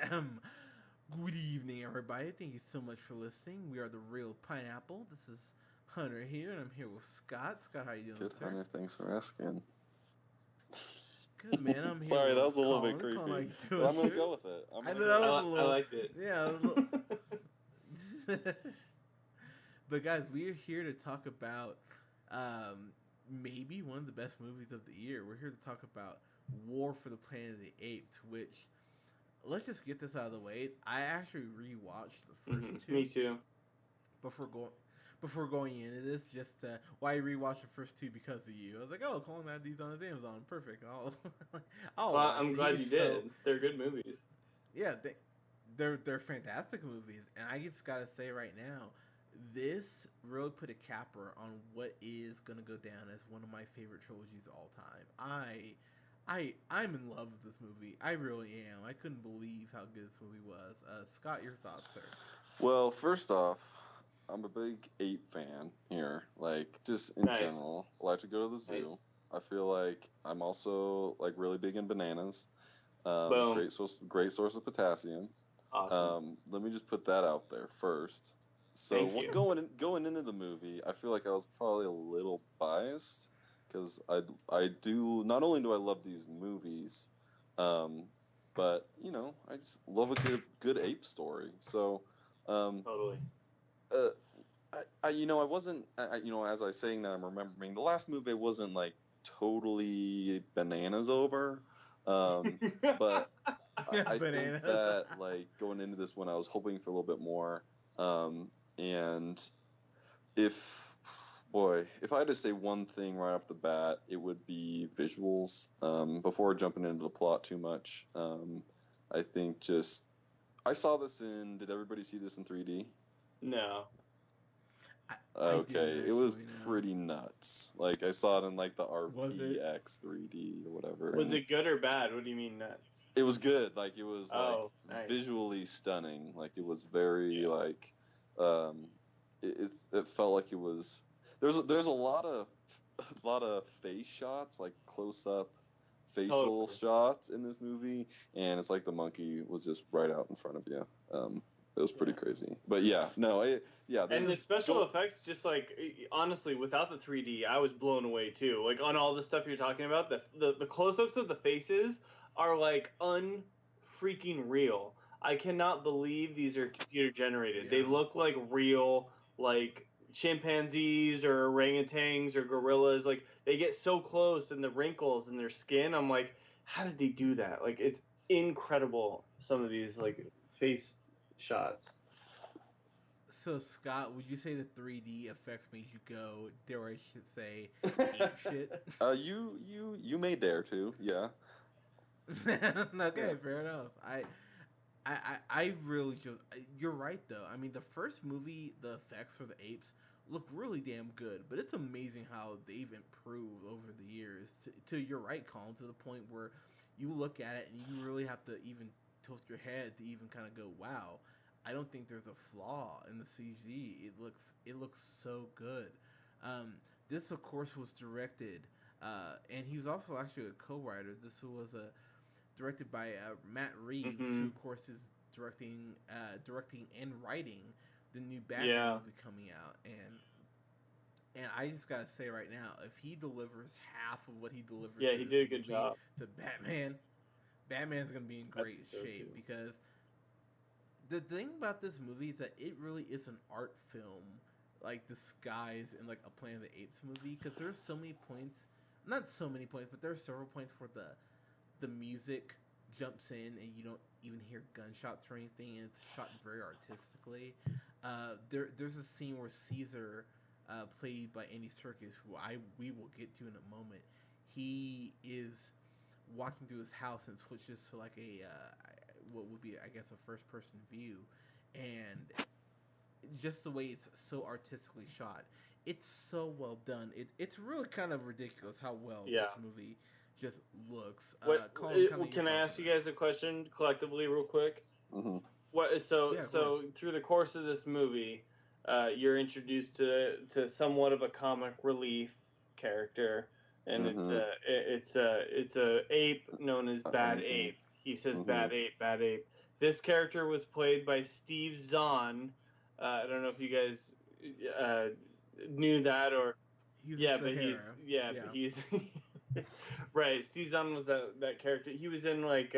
Good evening, everybody. Thank you so much for listening. We are the Real Pineapple. This is Hunter here, and I'm here with Scott. Scott, how you doing, Good, sir? Hunter. Thanks for asking. Good, man. I'm here Sorry, that with was a little bit Colin. Colin, how creepy, you but doing, I'm gonna sir? go with it. I know that was a I little, liked it. yeah, a little. But guys, we are here to talk about um, maybe one of the best movies of the year. We're here to talk about War for the Planet of the Apes, which let's just get this out of the way. I actually rewatched the first Me two too. before going before going into this. Just why I rewatched the first two because of you. I was like, oh, Colin had these on his Amazon, perfect. I'll Well, watch I'm glad you these. So did. They're good movies. yeah, they're fantastic movies, and I just gotta say right now, this really put a capper on what is gonna go down as one of my favorite trilogies of all time. I'm in love with this movie. I really am. I couldn't believe how good this movie was. Scott, your thoughts, sir? Well, first off, I'm a big ape fan here. Like, just in Nice. general, I like to go to the zoo. Nice. I feel like I'm also like really big in bananas. Boom. Great source of potassium. Awesome. Let me just put that out there first. So Thank you. going into the movie, I feel like I was probably a little biased because I do not only do I love these movies, but I just love a good ape story. So, Totally. uh, I wasn't as I was saying that I'm remembering the last movie wasn't like totally bananas over, but I think Bananas. that like going into this one, I was hoping for a little bit more. And if, boy, if I had to say one thing right off the bat, it would be visuals. Before jumping into the plot too much, I think I saw this did everybody see this in 3D? No. I didn't Okay, it was actually know. pretty nuts. Like I saw it in like the Was it? RPX 3D or whatever. Was and it good or bad? What do you mean nuts? It was good. Like it was like Oh, nice. visually stunning. Like it was very Yeah. like it felt like it was there's a lot of face shots, like close up facial Totally. shots in this movie, and it's like the monkey was just right out in front of you. It was pretty Yeah. crazy. But yeah, no, this And the is special effects, just like honestly, without the 3D, I was blown away too. Like on all the stuff you're talking about, the close-ups of the faces are like unfreaking real. I cannot believe these are computer generated. They Yeah. look like real, like chimpanzees or orangutans or gorillas. Like they get so close, and the wrinkles in their skin. I'm like, how did they do that? Like it's incredible. Some of these like face shots. So Scott, would you say the 3D effects made you go, dare I should say, ape shit? you may dare to, yeah. Okay, Yeah. fair enough. I really just you're right though. I mean, the first movie, the effects for the apes look really damn good, but it's amazing how they've improved over the years. To you're right, Colin, to the point where you look at it and you really have to even tilt your head to even kind of go, wow. I don't think there's a flaw in the CG. It looks so good. This of course was directed, and he was also actually a co-writer. This was a directed by Matt Reeves, who Hmm. of course is directing and writing the new Batman Yeah. movie coming out. And I just gotta say right now, if he delivers half of what he delivered Yeah, to he this did a good movie job. to Batman, Batman's gonna be in I think great so shape too. because the thing about this movie is that it really is an art film, like disguised in like a Planet of the Apes movie. Because there's so many points, not so many points, but there are several points where the music jumps in and you don't even hear gunshots or anything, and it's shot very artistically. There's a scene where Caesar, played by Andy Serkis, who we will get to in a moment, he is walking through his house and switches to like a what would be, I guess, a first person view, and just the way it's so artistically shot, it's so well done. It's really kind of ridiculous how well this Yeah. movie just looks. What Colin, kind of your can I thoughts on ask you that? guys a question collectively, real quick? hmm What Yeah, of course. so through the course of this movie, you're introduced to somewhat of a comic relief character, and hmm it's a ape known as Bad hmm Ape. He says hmm Bad Ape, Bad Ape. This character was played by Steve Zahn. I don't know if you guys knew that or He's a yeah, but Sahara. Yeah. he's right. Steve Zahn was that character. He was in like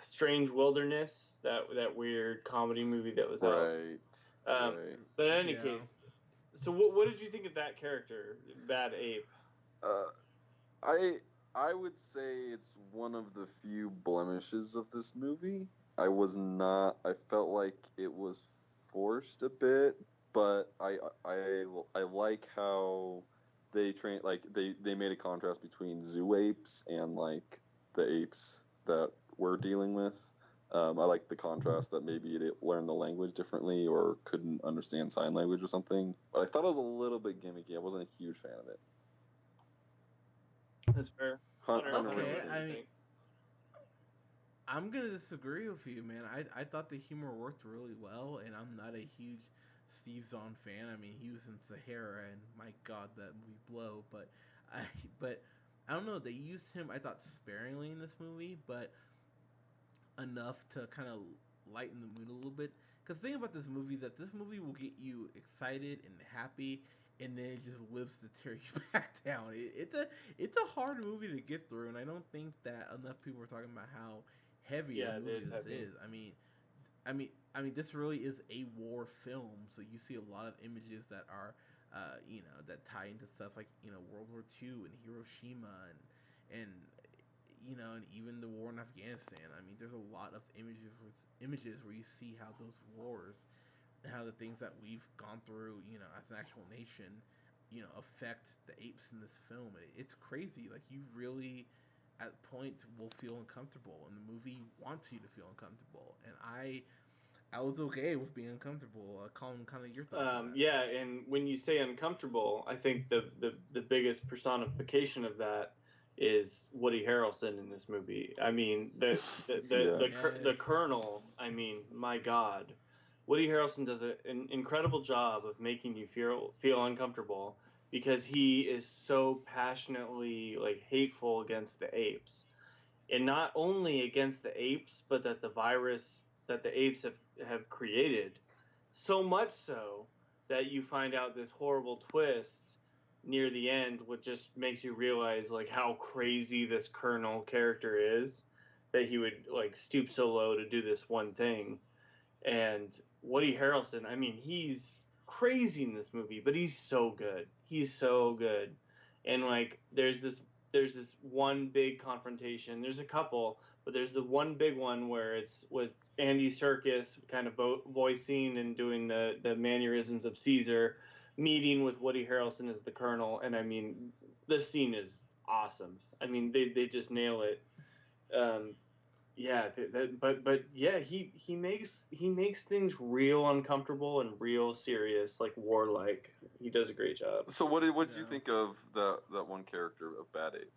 Strange Wilderness, that weird comedy movie that was out. Right. Right. But in any Yeah. case, so what did you think of that character, Bad Ape? Uh, I would say it's one of the few blemishes of this movie. I felt like it was forced a bit, but I like how they made a contrast between zoo apes and like the apes that we're dealing with. I like the contrast that maybe they learned the language differently or couldn't understand sign language or something. But I thought it was a little bit gimmicky. I wasn't a huge fan of it. That's fair. Hunter, what do you Okay, think? I mean, I'm gonna disagree with you, man. I thought the humor worked really well, and I'm not a huge Steve Zahn fan. I mean, he was in Sahara, and my God, that movie blow. I but I don't know. They used him, I thought, sparingly in this movie, but enough to kind of lighten the mood a little bit. Because the thing about this movie that this movie will get you excited and happy, and then it just lives to tear you back down. It's a hard movie to get through, and I don't think that enough people are talking about how heavy a Yeah, it movie is this heavy. is. This really is a war film, so you see a lot of images that are, that tie into stuff like World War II and Hiroshima and and even the war in Afghanistan. I mean, there's a lot of images where you see how those wars, how the things that we've gone through, as an actual nation, affect the apes in this film. It's crazy. Like you really, at points, will feel uncomfortable, and the movie wants you to feel uncomfortable. And I was okay with being uncomfortable. Colin, kind of your thoughts on that? Yeah, and when you say uncomfortable, I think the biggest personification of that is Woody Harrelson in this movie. I mean, Yeah. the Yes. Colonel. I mean, my God, Woody Harrelson does an incredible job of making you feel uncomfortable because he is so passionately like hateful against the apes, and not only against the apes, but that the virus that the apes have created. So much so that you find out this horrible twist near the end, which just makes you realize like how crazy this Colonel character is, that he would like stoop so low to do this one thing. And Woody Harrelson, I mean, he's crazy in this movie, but he's so good. He's so good. And like there's this one big confrontation. There's a couple, but there's the one big one where it's with Andy Serkis kind of voicing and doing the mannerisms of Caesar, meeting with Woody Harrelson as the Colonel. And I mean, this scene is awesome. I mean, they just nail it. Um, yeah, but yeah, he makes things real uncomfortable and real serious, like warlike. He does a great job. So what did you Yeah. think of that one character of Bad Ape?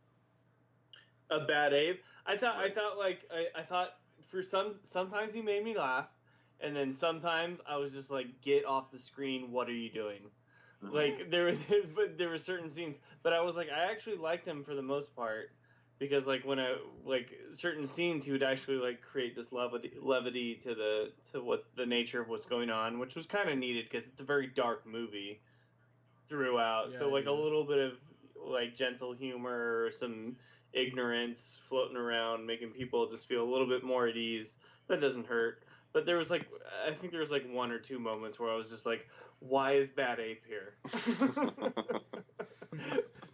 A Bad Ape. I Right. thought like I thought for sometimes he made me laugh, and then sometimes I was just like, get off the screen. What are you doing? Like there was but there were certain scenes, but I was like I actually liked him for the most part because like when I like certain scenes he would actually like create this levity to what the nature of what's going on, which was kind of needed because it's a very dark movie throughout. Yeah, So it like a is. little bit of like gentle humor, some ignorance floating around, making people just feel a little bit more at ease. That doesn't hurt. But there was like I think there was like one or two moments where I was just like, why is Bad Ape here?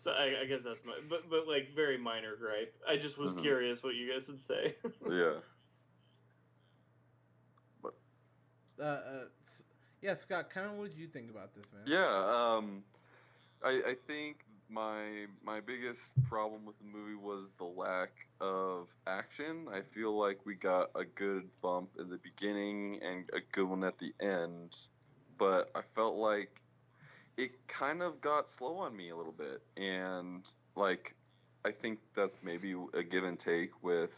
So I guess that's my but like very minor gripe. I just was Hmm. curious what you guys would say. Yeah. But S- yeah, Scott. Kind of, what did you think about this, man? yeah, I think my biggest problem with the movie was the lack of action. I feel like we got a good bump in the beginning and a good one at the end, but I felt like it kind of got slow on me a little bit. And like I think that's maybe a give and take with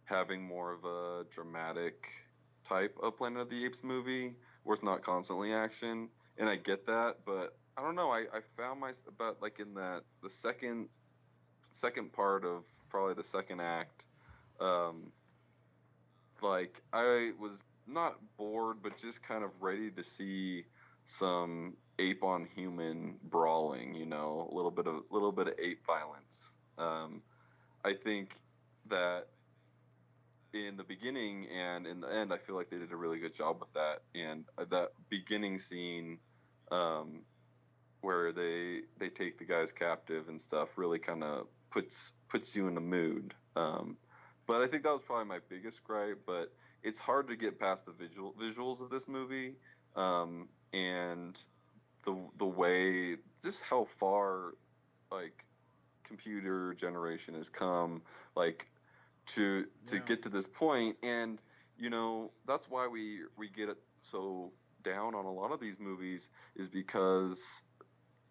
having more of a dramatic type of Planet of the Apes movie where it's not constantly action. And I get that, but I don't know. I found my about like in that the second part of probably the second act, um, like I was not bored, but just kind of ready to see some ape on human brawling. A little bit of ape violence. Um, I think that in the beginning and in the end, I feel like they did a really good job with that. And that beginning scene, um, where they take the guys captive and stuff, really kind of puts you in the mood. But I think that was probably my biggest gripe. But it's hard to get past the visuals of this movie, and the way, just how far, like, computer generation has come, like, to Yeah. get to this point. And that's why we get it so down on a lot of these movies, is because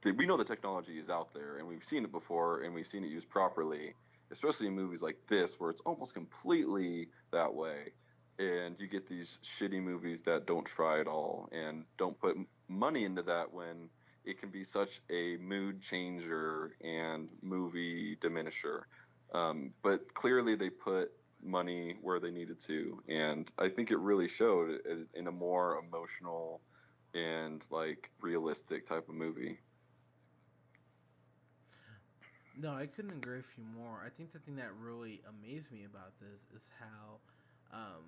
we know the technology is out there and we've seen it before and we've seen it used properly, especially in movies like this where it's almost completely that way. And you get these shitty movies that don't try at all and don't put money into that, when it can be such a mood changer and movie diminisher. But clearly they put money where they needed to, and I think it really showed in a more emotional and, like, realistic type of movie. No, I couldn't agree with you more. I think the thing that really amazed me about this um,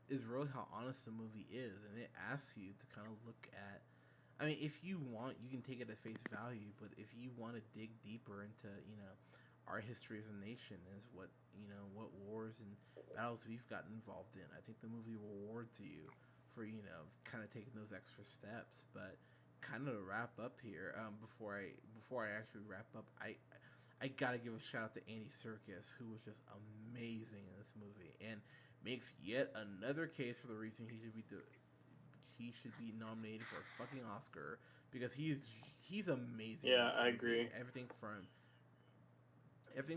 is really how honest the movie is, and it asks you to kind of look at. I mean, if you want, you can take it at face value, but if you want to dig deeper into, our history as a nation, as what wars and battles we've gotten involved in, I think the movie rewards you for, kind of taking those extra steps. But kind of to wrap up here, before I actually wrap up, I gotta give a shout out to Andy Serkis, who was just amazing in this movie, and makes yet another case for the reason he should be nominated for a fucking Oscar, because he's amazing in Yeah, this I movie. agree. Everything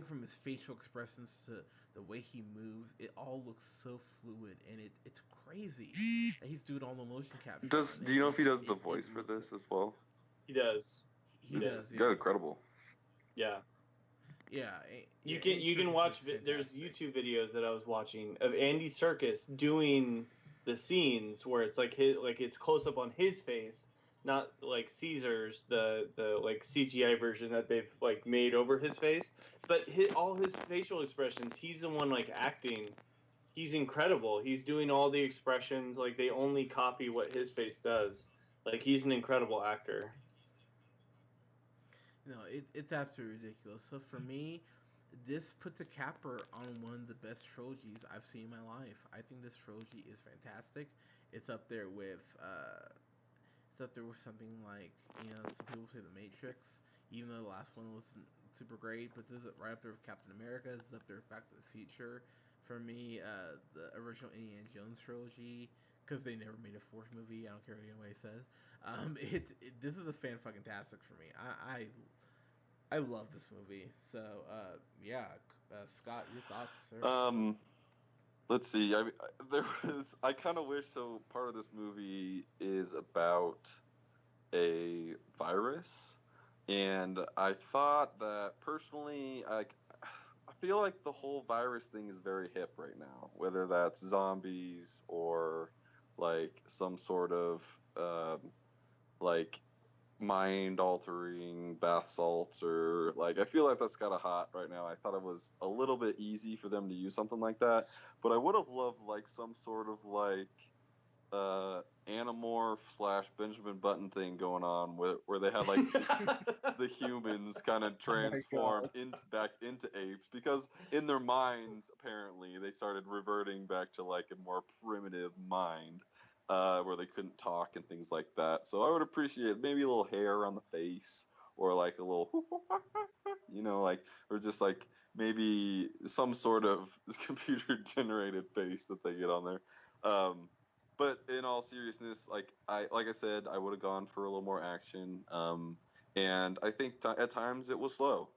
from his facial expressions to the way he moves, it all looks so fluid, and it's crazy that he's doing all the motion capture Does on Do it, you know and if he does the it voice for looks so. this as well? He does. He It's does, got yeah, incredible. Yeah. yeah. You Andy can Serkis watch is there's fantastic. YouTube videos that I was watching of Andy Serkis doing the scenes where it's like it's close up on his face, not like Caesar's the like CGI version that they've like made over his face, but all his facial expressions, he's the one like acting. He's incredible. He's doing all the expressions, like they only copy what his face does. Like he's an incredible actor. No, it's absolutely ridiculous. So for me, this puts a capper on one of the best trilogies I've seen in my life. I think this trilogy is fantastic. It's up there with something like, some people say The Matrix, even though the last one was super great. But this is right up there with Captain America. This is up there with Back to the Future. For me, the original Indiana Jones trilogy, because they never made a fourth movie. I don't care what anybody says. This is a fan fucking tastic for me. I love this movie. So yeah, Scott, your thoughts, sir? Um, let's see. I kind of wish, so part of this movie is about a virus, and I thought that personally, I feel like the whole virus thing is very hip right now, whether that's zombies or like some sort of like mind altering bath salts, or like, I feel like that's kind of hot right now. I thought it was a little bit easy for them to use something like that, but I would have loved like some sort of like Animorph slash Benjamin Button thing going on, where they had like the humans kind of Oh my transform god. back into apes, because in their minds apparently they started reverting back to like a more primitive mind, where they couldn't talk and things like that. So I would appreciate maybe a little hair on the face, or like a little like, or just like maybe some sort of computer generated face that they get on there. But in all seriousness, like I said, I would have gone for a little more action. And I think at times it was slow.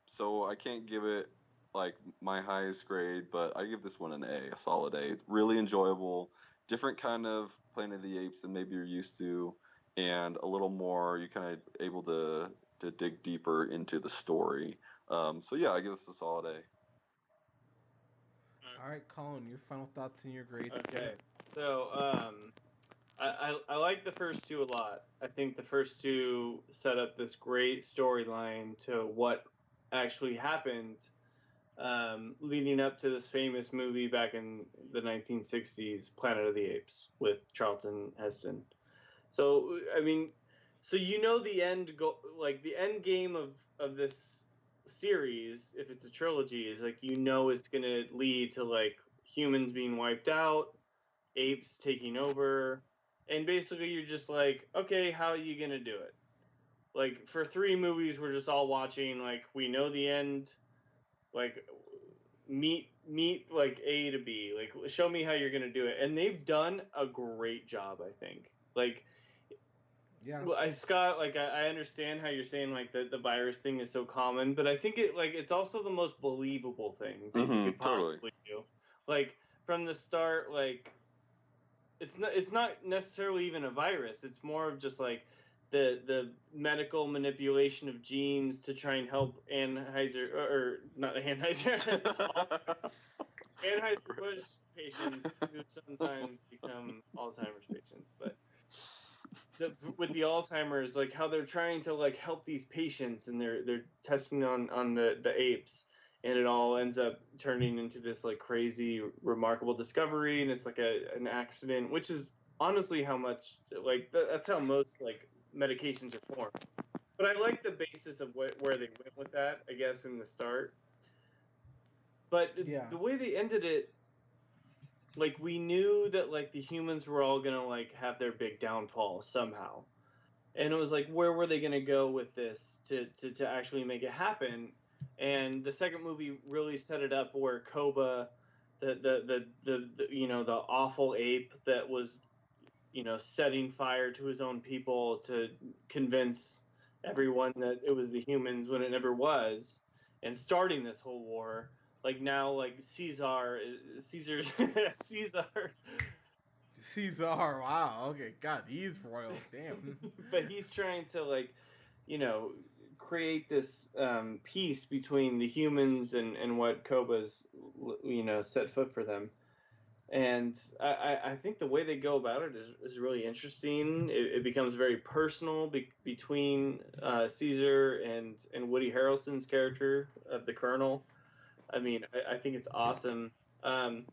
So I can't give it like my highest grade, but I give this one an A, a solid A. It's really enjoyable, different kind of Planet of the Apes than maybe you're used to, and a little more, you kind of able to dig deeper into the story. So yeah, I give this a solid A. All right, Colin, your final thoughts and your grades. Okay. So, I like the first two a lot. I think the first two set up this great storyline to what actually happened, leading up to this famous movie back in the 1960s, Planet of the Apes, with Charlton Heston. So, I mean, so the end like the end game of this series, if it's a trilogy, is like it's gonna lead to like humans being wiped out, apes taking over, and basically you're just like, okay, how are you gonna do it? Like for 3 movies, we're just all watching. Like we know the end. Like meet like A to B. Like show me how you're gonna do it, and they've done a great job. I think. Like Yeah. Scott, like I understand how you're saying like the virus thing is so common, but I think it's also the most believable thing that you could possibly Totally. do. Like from the start, like it's not necessarily even a virus. It's more of just like the medical manipulation of genes to try and help Anheuser or not Anheuser Anheuser-Busch patients who sometimes become Alzheimer's patients, but with the Alzheimer's, like how they're trying to like help these patients, and they're testing on the apes, and it all ends up turning into this like crazy, remarkable discovery, and it's like an accident, which is honestly how much like that's how most like medications are formed. But I like the basis of where they went with that, I guess, in the start. But Yeah. the way they ended it, like we knew that like the humans were all gonna like have their big downfall somehow, and it was like where were they going to go with this to actually make it happen. And the second movie really set it up where Koba, the awful ape that was setting fire to his own people to convince everyone that it was the humans when it never was, and starting this whole war. Like now, like Caesar's Caesar. Caesar, wow, okay, God, he's royal, damn. But he's trying to like, you know, create this peace between the humans and what Koba's, set foot for them. And I think the way they go about it is really interesting. It becomes very personal between Caesar and Woody Harrelson's character of the Colonel. I mean, I think it's awesome. Um,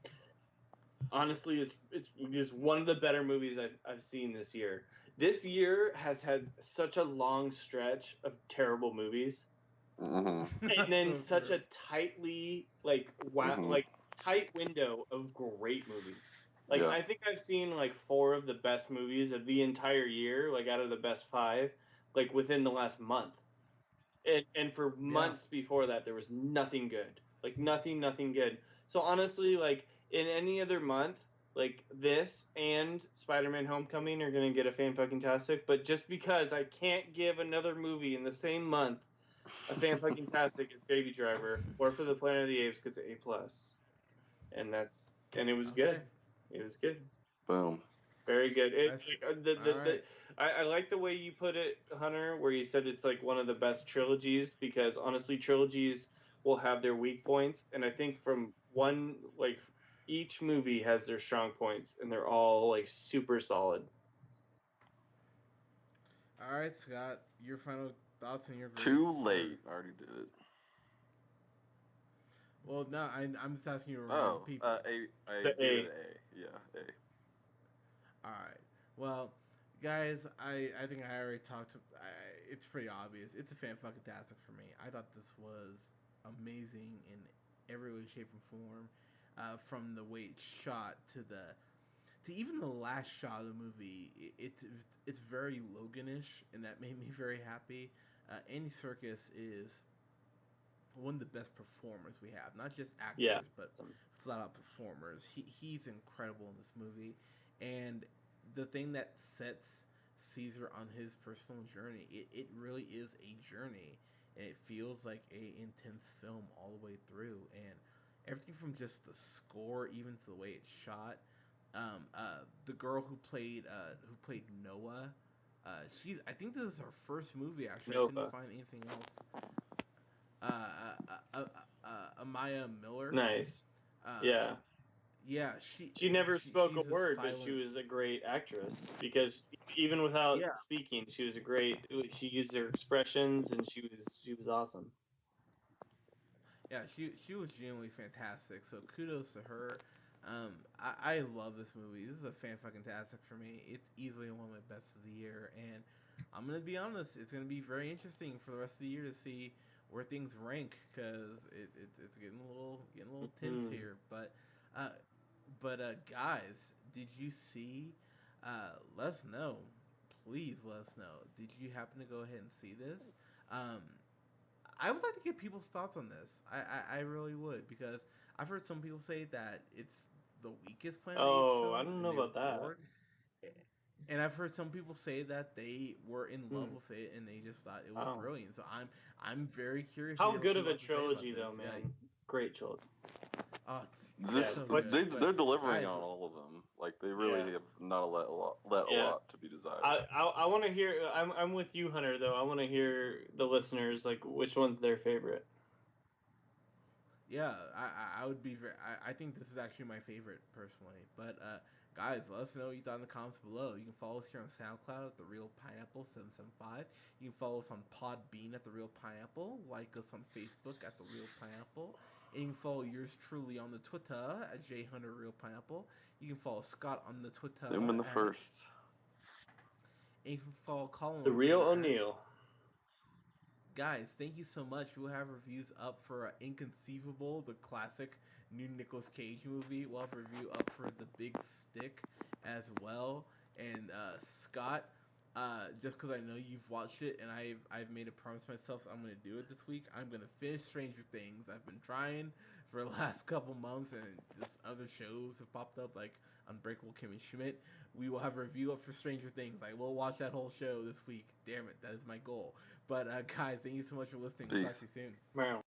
Honestly, it's one of the better movies I've seen this year. This year has had such a long stretch of terrible movies, and then So such true. a tightly tight window of great movies. Like Yeah. I think I've seen like 4 of the best movies of the entire year, like out of the best 5, like within the last month. And for Yeah. months before that, there was nothing good. Like nothing good. So honestly, like in any other month, like this and Spider-Man: Homecoming are gonna get a fan fucking tastic. But just because I can't give another movie in the same month a fan fucking tastic as Baby Driver or for the Planet of the Apes, because A plus, and it was good. Okay. It was good. Boom. Very good. It That's like all right. I like the way you put it, Hunter, where you said it's like one of the best trilogies, because honestly, trilogies will have their weak points, and I think from one like each movie has their strong points, and they're all like super solid. All right, Scott, your final thoughts and your grades. Too late. I already did it. Well, no, I'm just asking you to remind the Oh, people. I The gave it A. an A. Yeah, A. All right. Well, guys, I think I already talked. It's pretty obvious. It's a fan fucking tastic for me. I thought this was amazing in every way, shape, and form. From the way it's shot to even the last shot of the movie, it's very Loganish, and that made me very happy. Andy Serkis is one of the best performers we have, not just Yeah. actors, but flat out performers. He's incredible in this movie, and the thing that sets Caesar on his personal journey, it really is a journey, and it feels like a intense film all the way through, and everything from just the score, even to the way it's shot. The girl who played Noah, I think this is her first movie actually. I couldn't Nova. find anything else. Amaya Miller. Nice. Yeah. Yeah, She never spoke a she's a word, but she silent. was a great actress because even without Yeah, speaking, she was a great. She used her expressions, and she was awesome. yeah, she was genuinely fantastic. So kudos to her. I love this movie. This is a fan fucking tastic for me. It's easily one of my best of the year, and I'm gonna be honest. It's gonna be very interesting for the rest of the year to see where things rank because it's getting a little tense Hmm. here. Uh, guys, did you see? Let us know. Please let us know. Did you happen to go ahead and see this? Um, I would like to get people's thoughts on this. I really would because I've heard some people say that it's the weakest Planet of the Apes Oh, I film don't and know they were about that. bored. And I've heard some people say that they were in love Hmm. with it and they just thought it was Wow. brilliant. So I'm very curious to How hear what good of people a have to say about trilogy, though, this. Yeah. man. Great trilogy. Oh, it's Yeah, This so but good. But they're delivering guys, on all of them. Like they yeah, really have not let a yeah. lot to be desired. I want to hear. I'm with you, Hunter. Though I want to hear the listeners like which one's their favorite. yeah, I would be very. I think this is actually my favorite personally. But guys, let us know what you thought in the comments below. You can follow us here on SoundCloud at the Real Pineapple 775. You can follow us on Podbean at the Real Pineapple. Like us on Facebook at the Real Pineapple. And you can follow yours truly on the Twitter at JHunterRealPineapple. You can follow Scott on the Them in Twitter the at. first. And you can follow Colin The on real Twitter at. O'Neill. Guys, thank you so much. We'll have reviews up for Inconceivable, the classic new Nicolas Cage movie. We'll have a review up for The Big Stick as well. And Scott, just because I know you've watched it and I've made a promise to myself, so I'm gonna do it this week. I'm gonna finish Stranger Things. I've been trying for the last couple months, and just other shows have popped up like Unbreakable Kimmy Schmidt. We will have a review up for Stranger Things. I will watch that whole show this week. Damn it, that is my goal. But guys, thank you so much for listening. We'll talk Peace. to you soon. Wow.